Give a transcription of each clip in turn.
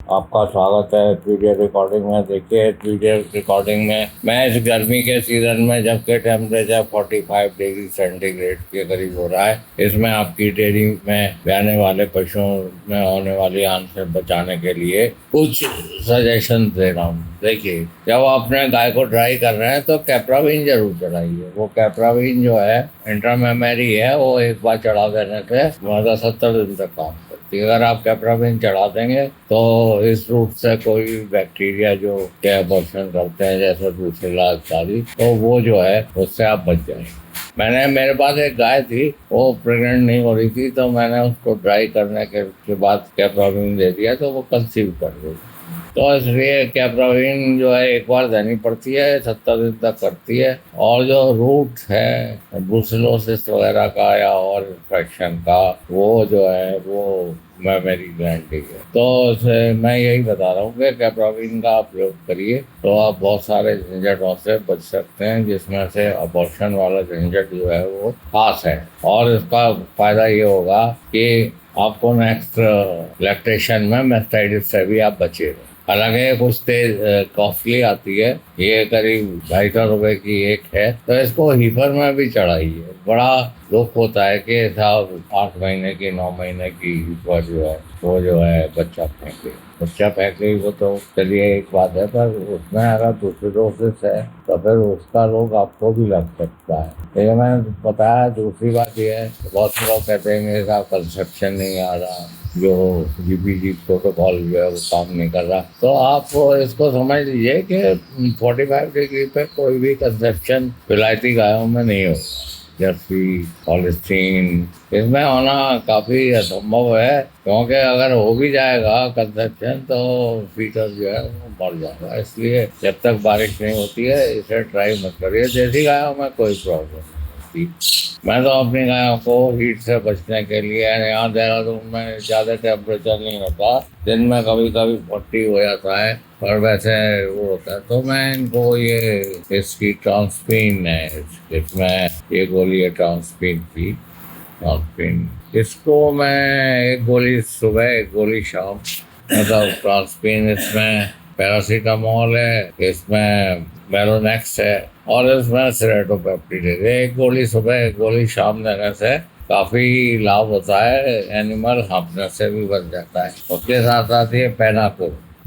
आपका स्वागत है वीडियो रिकॉर्डिंग में। देखिए, वीडियो रिकॉर्डिंग में मैं इस गर्मी के सीजन में जबकि टेम्परेचर 45 डिग्री सेंटीग्रेड के करीब हो रहा है, इसमें आपकी डेयरी में ब्याने वाले पशुओं में होने वाली आंत से बचाने के लिए कुछ सजेशन दे रहा हूँ। देखिए, जब आप अपने गाय को ड्राई कर रहे हैं तो कैप्रावीन जरूर चढ़ाइए। वो कैप्रावीन जो है इंट्रामेमरी है, वो एक बार चढ़ा देने से मतलब 70 दिन तक काम करती है। अगर आप कैप्रावीन चढ़ा देंगे तो इस रूट से कोई बैक्टीरिया जो के अबॉर्शन करते हैं जैसे ब्रुसेला इत्यादि, तो वो जो है उससे आप बच जाएंगे। मेरे पास एक गाय थी, वो प्रेग्नेंट नहीं हो रही थी, तो मैंने उसको ड्राई करने के बाद कैप्रावीन दे दिया तो वो कंसीव कर गई। तो इसलिए कैप्रावीन जो है एक बार देनी पड़ती है, 70 दिन तक करती है। और जो रूट है ब्रुसेलोसिस वगैरह का या और इन्फेक्शन का, वो जो है वो मैं मेरी गारंटी है। तो मैं यही बता रहा हूँ कि कैप्रावीन का आप प्रयोग करिए तो आप बहुत सारे झंझटों से बच सकते हैं, जिसमें से अबॉर्शन वाला झंझट जो है वो खास है। और इसका फायदा ये होगा कि आपको नेक्स्ट लैक्टेशन में मैस्टाइटिस से भी आप बचे रहें। हालांकि कुछ तेज कॉस्टली आती है, ये करीब 250 रुपए की एक है, तो इसको हीफर में भी चढ़ाइए। बड़ा दुख होता है कि साहब 8 महीने की 9 महीने की हीफर जो है वो जो है बच्चा फेंक गई। वो तो चलिए एक बात है, पर उसमें अगर ब्रुसेलोसिस है तो फिर उसका रोग आपको भी लग सकता है। ये मैंने बताया। दूसरी बात यह है, बहुत से लोग कहते हैं मेरे साथ कंसेप्शन नहीं आ रहा, जो जीपीजी प्रोटोकॉल जो है वो काम नहीं कर रहा, तो आप इसको समझ लीजिए कि 45 डिग्री पे कोई भी कंसेप्शन विलायती गायों में नहीं होगा। जर्सी, हॉलिस्टीन, इसमें होना काफ़ी असंभव है, क्योंकि अगर हो भी जाएगा कंसेप्शन तो फीटस जो है वो मर जाएगा। इसलिए जब तक बारिश नहीं होती है इसे ट्राई मत करिए। देसी गायों में कोई प्रॉब्लम नहीं होती। मैं तो अपनी गायों को हीट से बचने के लिए, यहाँ देहरादून में ज़्यादा टेम्परेचर नहीं होता, दिन में कभी कभी 40 हो जाता है, और वैसे वो होता है, तो मैं इनको ये इसकी ट्रांसपीन है, इसमें ये गोली है ट्रांसपीन की। ट्रांसपीन इसको मैं एक गोली सुबह एक गोली शाम, मतलब ट्रांसपीन इसमें पैरासीटामोल है, इसमें मेलोनेक्स है और इसमें सेरेटोपेप्टिड है। एक गोली सुबह एक गोली शाम देने से काफ़ी लाभ होता है। एनिमल हाँफने से भी बच जाता है। उसके साथ साथ ये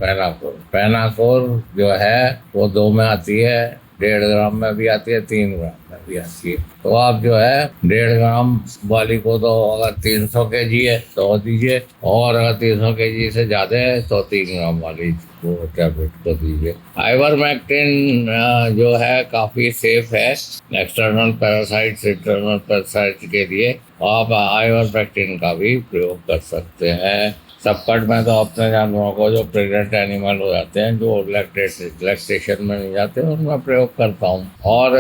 पैनाकोर जो है वो 2 में आती है, 1.5 ग्राम में भी आती है, 3 ग्राम में भी आती है। तो आप जो है 1.5 ग्राम वाली को तो अगर 300 kg है तो दीजिए, और अगर 300 kg से ज़्यादा है तो 3 ग्राम वाली वो टैबलेट को दीजिए। आइवरमेक्टिन जो है काफ़ी सेफ है एक्सटर्नल पैरासाइट्स इंटरनल पैरासाइट्स के लिए। आप आइवरमेक्टिन का भी प्रयोग कर सकते हैं। सबकट में तो अपने जानवरों को जो प्रेग्नेंट एनिमल हो जाते हैं, जो लैक्टेशन में नहीं जाते, उनमें प्रयोग करता हूँ। और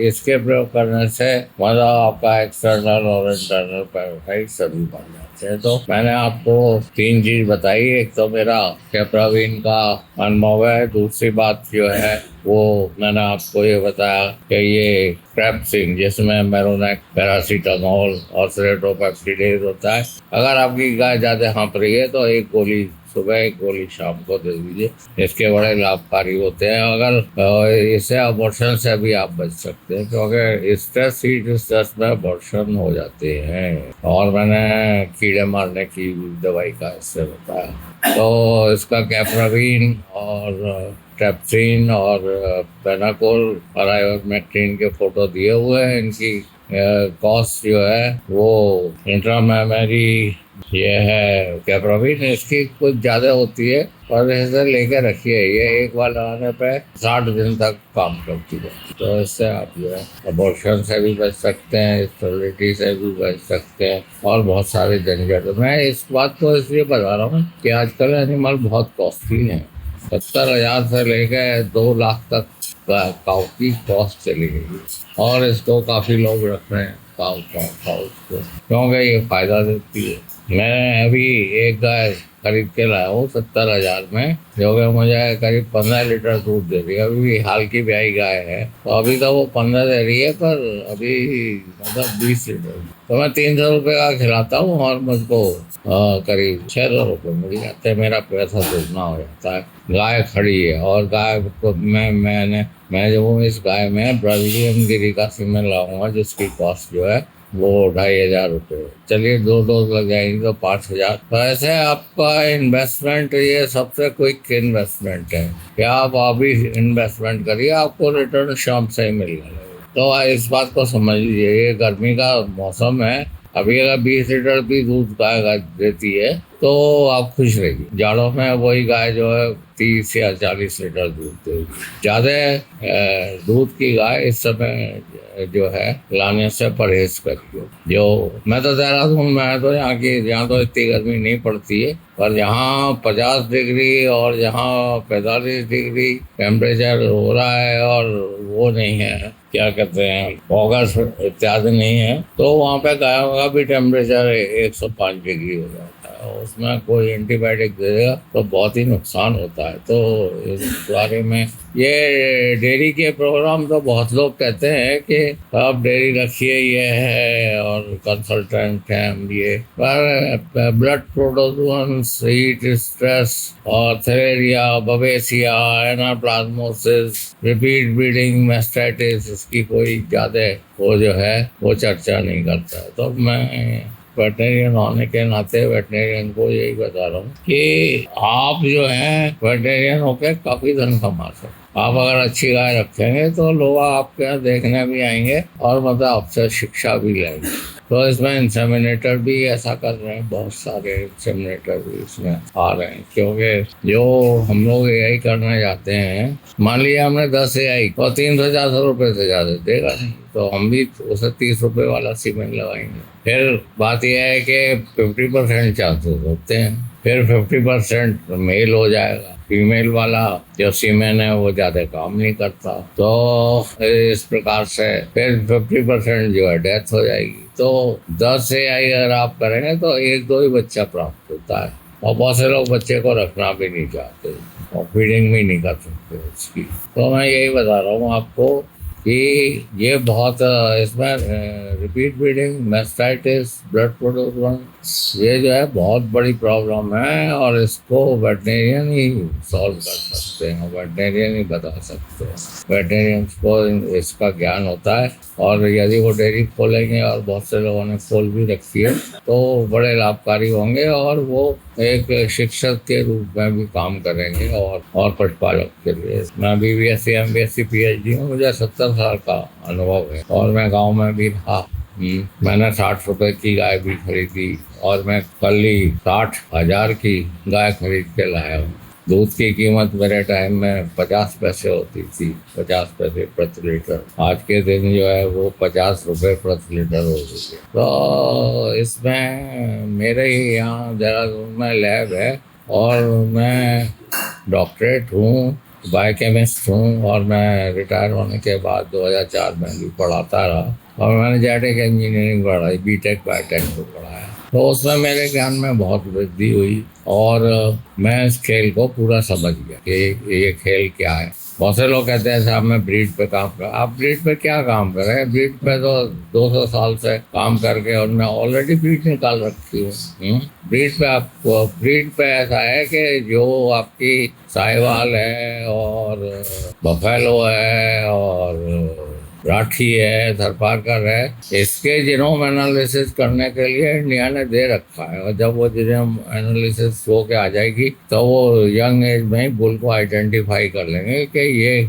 इसके प्रयोग करने से मतलब आपका एक्सटर्नल और इंटरनल पैरासाइट सभी बढ़ जाते हैं। तो मैंने आपको 3 चीज़ बताई। एक तो मेरा कैप्रावीन का अनुभव है, दूसरी बात जो है वो मैंने आपको ये बताया कि ये ट्रैप्सिन जिसमें मेरोनेक, पैरासीटामोल और सेरेटोपेप्टिडेज होता है। अगर आपकी गाय ज़्यादा हाँफ रही है तो एक गोली सुबह एक गोली शाम को दे दीजिए, इसके बड़े लाभकारी होते हैं। अगर इससे अबॉर्शन से भी आप बच सकते हैं, क्योंकि स्ट्रेस में अबॉर्शन हो जाते हैं। और मैंने कीड़े मारने की दवाई का इससे बताया। तो इसका कैप्रावीन और ट्रैप्सिन और पेनाकोल और आइवरमेक्टिन के फोटो दिए हुए हैं। इनकी कॉस्ट जो है वो इंट्रामेमरी ये है कैप्रावीन, इसकी कुछ ज़्यादा होती है, और इसे लेके रखिए। ये एक बार लगाने पे 60 दिन तक काम करती है। तो इससे आप जो है अबॉर्शन से भी बच सकते हैं, स्टेरिलिटी से भी बच सकते हैं, और बहुत सारे झंझट। मैं इस बात को इसलिए बता रहा हूँ कि आजकल एनिमल बहुत कॉस्टली हैं। 70,000 से लेकर 2 लाख तक काऊ की कॉस्ट चली गई, और इसको काफ़ी लोग रख रहे हैं काऊ को, क्योंकि ये फ़ायदा देती है। मैं अभी एक गाय खरीद के लाया हूँ 70,000 में, जो कि मुझे करीब 15 लीटर दूध दे रही है। अभी भी हाल की ब्याई गाय है, तो अभी तो वो 15 दे रही है, पर अभी मतलब 20 लीटर। तो मैं 300 रुपये का खिलाता हूँ और मुझको करीब 600 रुपये मिल जाते हैं। मेरा पैसा दुगना हो जाता है। गाय खड़ी है और गाय को मैं जो हूँ इस गाय में ब्राजीलियन गिरी का सीमेंट लाऊंगा, जिसकी कॉस्ट जो है वो 2,500 रुपये। चलिए 2 डोज लग जाएंगी तो 5,000। तो ऐसे आपका इन्वेस्टमेंट ये सबसे क्विक इन्वेस्टमेंट है कि आप अभी इन्वेस्टमेंट करिए, आपको रिटर्न शाम से ही मिल जाएगा। तो इस बात को समझ लीजिए, ये गर्मी का मौसम है। अभी अगर 20 लीटर भी दूध गाय देती है तो आप खुश रहिए। जाड़ों में वही गाय जो है 30 या 40 लीटर दूध देगी। ज़्यादा दूध की गाय इस समय जो है लाने से परहेज करिए। जो मैं तो देहरादून में है, तो यहाँ तो इतनी गर्मी नहीं पड़ती है, पर यहाँ 50 डिग्री और यहाँ 45 डिग्री टेम्परेचर हो रहा है, और वो नहीं है, क्या कहते हैं, अगस्त इत्यादि नहीं है, तो वहाँ पे गायों का भी टेम्परेचर 105 डिग्री हो जाता है। उसमें कोई एंटीबायोटिक दे देगा तो बहुत ही नुकसान होता है। तो इस बारे में ये डेयरी के प्रोग्राम तो बहुत लोग कहते हैं कि आप डेयरी रखिए, ये है, और कंसल्टेंट हैं हम ये, पर ब्लड प्रोड्यूस, हीट स्ट्रेस और थेरेरिया, बवेसिया, एनाप्लाज्मोसिस, रिपीट ब्रीडिंग, मैस्टाइटिस, इसकी कोई ज़्यादा वो जो है वो चर्चा नहीं करता है। तो मैं वेटनेरियन होने के नाते वेटनेरियन को यही बता रहा हूँ कि आप जो है वेटनेरियन होकर काफ़ी धन कमा सकते। आप अगर अच्छी गाय रखेंगे तो लोग आपके यहाँ देखने भी आएंगे और मतलब आपसे शिक्षा भी लेंगे। तो इसमें इंसेमिनेटर भी ऐसा कर रहे हैं, बहुत सारे इंसेमिनेटर भी इसमें आ रहे हैं, क्योंकि जो हम लोग AI करना चाहते हैं, मान लिया हमने 10 AI और 300-400 रुपये से ज़्यादा देगा नहीं, तो हम भी उसे 30 रुपये वाला सीमेंट लगाएंगे। फिर बात यह है कि 50% चांसेस होते हैं, फिर 50% मेल हो जाएगा। फीमेल वाला जो सीमेन है वो ज़्यादा काम नहीं करता, तो इस प्रकार से फिर 50% जो है डेथ हो जाएगी। तो 10 से अगर आप करेंगे तो 1-2 ही बच्चा प्राप्त होता है, और बहुत से लोग बच्चे को रखना भी नहीं चाहते और फीडिंग भी नहीं कर सकते उसकी। तो मैं यही बता रहा हूँ आपको कि ये बहुत इसमें repeat breeding, mastitis, blood produce, ये जो है बहुत बड़ी प्रॉब्लम है, और इसको वेटनेरियन ही सॉल्व कर सकते हैं, वेटनेरियन ही बता सकते हैं। वेटनेरियंस को इसका ज्ञान होता है, और यदि वो डेयरी खोलेंगे, और बहुत से लोगों ने खोल भी रखी है, तो बड़े लाभकारी होंगे, और वो एक शिक्षक के रूप में भी काम करेंगे और पशुपालक के लिए। मैं भी BSc MBSc PhD हूँ, मुझे 70 साल का अनुभव है, और मैं गांव में भी था। मैंने 60 रुपए की गाय भी खरीदी, और मैं कल ही 60,000 की गाय खरीद के लाया हूँ। दूध की कीमत मेरे टाइम में 50 पैसे होती थी, 50 पैसे प्रति लीटर। आज के दिन जो है वो 50 रुपये प्रति लीटर हो गई है। तो इसमें मेरे ही यहाँ देहरादून में लैब है, और मैं डॉक्टरेट हूँ, बायोकेमिस्ट हूँ, और मैं रिटायर होने के बाद 2004 में भी पढ़ाता रहा, और मैंने जेनेटिक इंजीनियरिंग पढ़ाई, BTech बायोटेक को पढ़ाया। तो उसमें मेरे ज्ञान में बहुत वृद्धि हुई, और मैं इस खेल को पूरा समझ गया कि ये खेल क्या है। बहुत से लोग कहते हैं साहब मैं ब्रीड पे काम कर, आप ब्रीड पे क्या काम कर रहे हैं? ब्रीड पे तो 200 साल से काम करके उनमें ऑलरेडी ब्रीड निकाल रखी है। ब्रीड पे ऐसा है कि जो आपकी साहिवाल है, और बफेलो है, और राठी है, थरपारकर है, इसके जीनोम एनालिसिस करने के लिए इंडिया ने दे रखा है, और जब वो जीनोम एनालिसिस हो के आ जाएगी तो वो यंग एज में ही बुल को आइडेंटिफाई कर लेंगे कि ये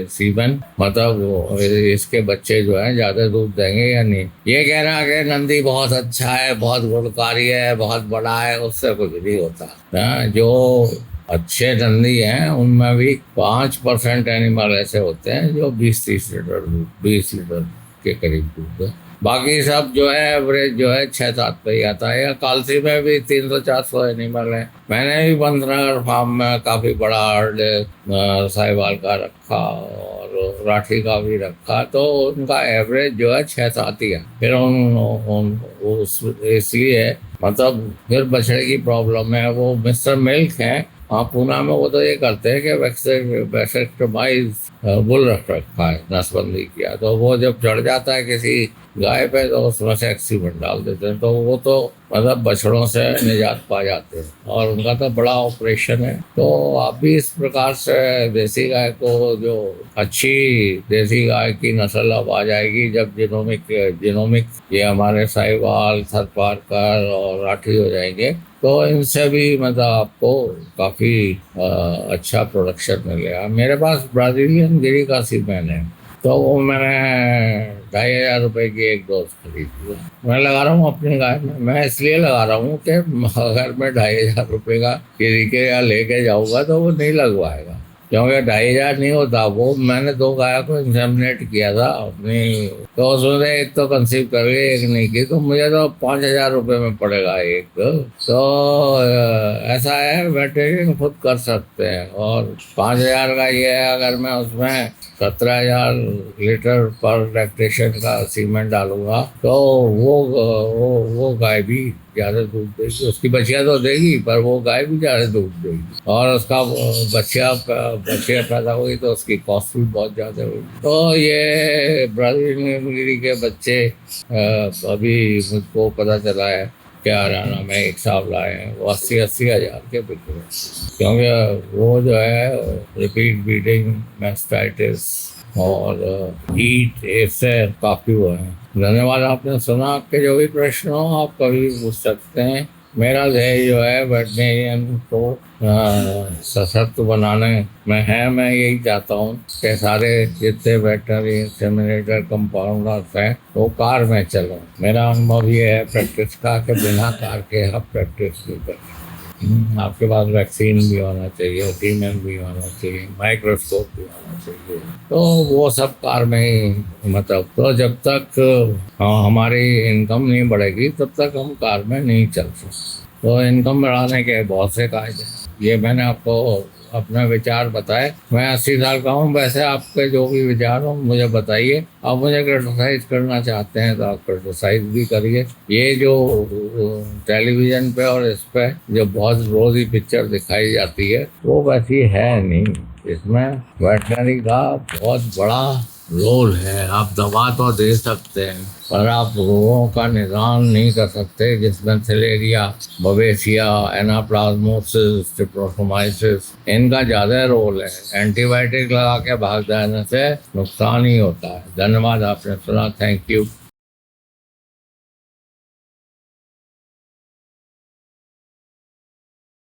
सीमेन मतलब इसके बच्चे जो हैं ज़्यादा दूध देंगे या नहीं। ये कहना कि नंदी बहुत अच्छा है, बहुत गुणकारी है, बहुत बड़ा है, उससे कुछ नहीं होता। जो अच्छे नंदी हैं उनमें भी 5% एनिमल ऐसे होते हैं जो 20-30 लीटर दूध, 20 लीटर के करीब दूध है। बाकी सब जो है एवरेज जो है 6-7 पे ही आता है। या कालसी में भी 300-400 एनिमल है। मैंने भी 15 फार्म में काफ़ी बड़ा साहिवाल का रखा, और राठी का भी रखा, तो उनका एवरेज जो है 6-7 ही है। फिर इसलिए मतलब फिर बछड़े की प्रॉब्लम है। वो मिस्टर मिल्क है, हाँ पूना में, वो तो ये करते हैं कि वैक्सेक्टोमाइज बुल रख रखा है, नसबंदी किया, तो वो जब चढ़ जाता है किसी गाय पे तो उसमें से एक्सीमेंट डाल देते हैं, तो वो तो मतलब बछड़ों से निजात पा जाते हैं। और उनका तो बड़ा ऑपरेशन है। तो आप भी इस प्रकार से देसी गाय को, जो अच्छी देसी गाय की नस्ल अब आ जाएगी, जब जिनोमिक ये हमारे साहिवाल, थरपारकर और राठी हो जाएंगे, तो इनसे भी मतलब आपको काफ़ी अच्छा प्रोडक्शन मिलेगा। मेरे पास ब्राज़ीलियन गिरी का सीमेंट है, तो वो मैंने 2,500 की एक डोज खरीदी है। मैं लगा रहा हूँ अपनी गाय में। मैं इसलिए लगा रहा हूँ कि अगर मैं 2,500 का गिरी के या लेके जाऊँगा तो वो नहीं लगवाएगा, क्योंकि 2,500 नहीं होता। वो मैंने 2 गाय को इंसेमिनेट किया था अपनी, तो उसमें एक तो कंसीव कर गई, एक नहीं की, तो मुझे तो 5,000 में पड़ेगा एक। तो ऐसा है, वेटरनरी खुद कर सकते हैं। और 5,000 का ये है, अगर मैं उसमें 17,000 लीटर पर लैक्टेशन का सीमेंट डालूंगा, तो वो गाय भी ज़्यादा दूध देगी। उसकी बच्चियाँ तो देगी, पर वो गाय भी ज़्यादा दूध देगी, और उसका बच्चियाँ पैदा होगी तो उसकी कॉस्ट भी बहुत ज़्यादा होगी। तो ये ब्राज़ीलियन गिरी के बच्चे अभी मुझको पता चला है कि हरियाणा में एक साहब लाए हैं, वो 80-80 हज़ार के बिक रहे हैं, क्योंकि वो जो है रिपीट ब्रीडिंग, मैस्टाइटिस और हीट, इससे काफ़ी हुए हैं। धन्यवाद, आपने सुना। आपके जो भी प्रश्न हो आप कभी भी पूछ सकते हैं। मेरा ध्येय जो है वेटनेरियन को सशक्त बनाने में है। मैं यही चाहता हूँ कि सारे जितने वेटनरी इंसेमिनेटर कंपाउंडर्स हैं वो कार में चलें। मेरा अनुभव ये है प्रैक्टिस का कि बिना कार के आप प्रैक्टिस नहीं कर सकते। आपके पास वैक्सीन भी होना चाहिए, सीमेन भी होना चाहिए, माइक्रोस्कोप भी होना चाहिए, तो वो सब कार में ही मतलब। तो जब तक हमारी इनकम नहीं बढ़ेगी तब तक हम कार में नहीं चल सकते। तो इनकम बढ़ाने के बहुत से कायदे, ये मैंने आपको अपना विचार बताए। मैं 80 साल का हूँ। वैसे आपके जो भी विचार हो मुझे बताइए। आप मुझे क्रिटिसाइज करना चाहते हैं तो आप क्रिटिसाइज भी करिए। ये जो टेलीविज़न पे और इस पे जो बहुत रोज़ ही पिक्चर दिखाई जाती है वो वैसी है नहीं। इसमें वेटनरी का बहुत बड़ा रोल है। आप दवा तो दे सकते हैं पर आप रोगों का निदान नहीं कर सकते, जिसमें थैलेरिया, बवेसिया, एनाप्लाज्मोसिस, ट्रिप्नोसोमाइसिस, इनका ज़्यादा रोल है। एंटीबायोटिक लगा के भाग जाने से नुकसान ही होता है। धन्यवाद, आपने सुना। Thank you.